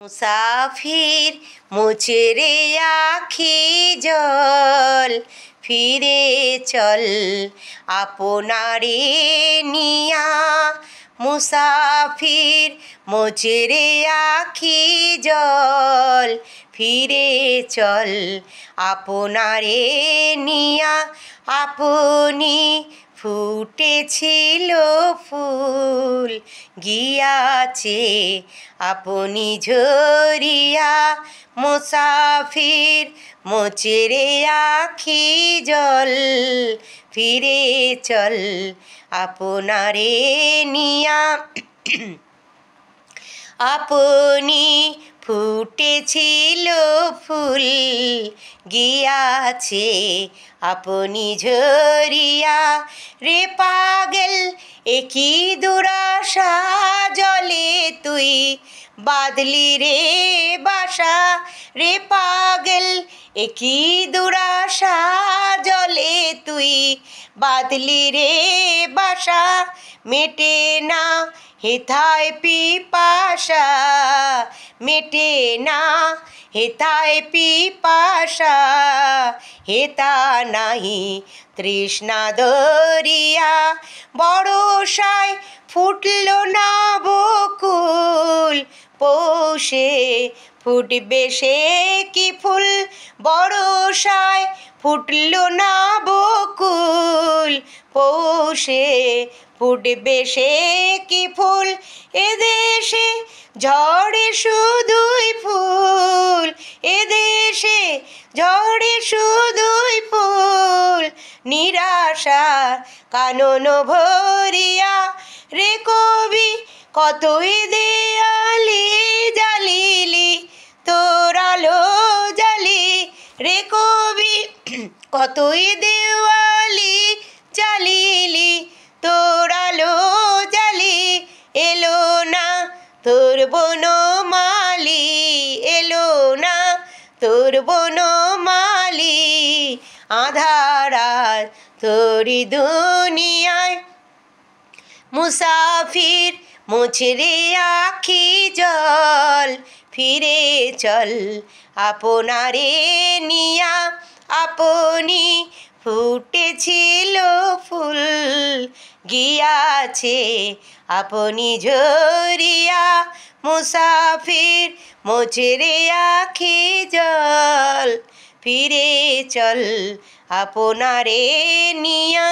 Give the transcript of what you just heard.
মুসাফির মুছে রে আখি জল, ফিরে চল আপনারে নিয়া। মুসাফির মুছে রে আখি জল, ফিরে চল আপনারে নিয়া। আপনি ফুটেছিল ফুল, গিয়াছে আপনি ঝরিয়া। মুসাফির মুছে রে আখি জল, ফিরে চল আপনারে নিয়া। আপনি ফুটেছিল ফুল, গিয়াছে আপনি ঝরিয়া। রে পাগল একি দুরাশা, জলে তুই বাঁধলি রে বাসা। রে পাগল একি দুরাশা, জলে তুই বাঁধলি রে বাসা। মেটে না হেথায় পিপাসা, মেটে না হেথায় পিপাসা। হেতা নাহি তৃষ্ণা দরিয়া, বরষায় ফুটল না বকুল। পৌষে ফুটবে সে কি ফুল, বরষায় ফুটল না বকুল। পৌষে ফুটবে সে কি ফুল, এদেশে ঝড়ে শুধুই ফুল। এদেশে ঝড়ে শুধুই ফুল, নিরাশার কানন ভরিয়া। রে কবি কতই দেয়ালি জ্বালিলি, তোর আলো জ্বালি। রে কবি কতই দেওয়ালি জ্বালিলি, তোর আলো জ্বালি। এলো না তোর বনমালী, এলো না তোর বনমালী। আঁধার তোরি দুনিয়ায়। মুসাফির মুছে রে আখি জল, ফিরে চল আপনারে নিয়া। আপনি ফুটেছিল ফুল, গিয়াছে আপনি ঝরিয়া। মুসাফির মুছে রে আখি জল, ফিরে চল আপনারে নিয়া।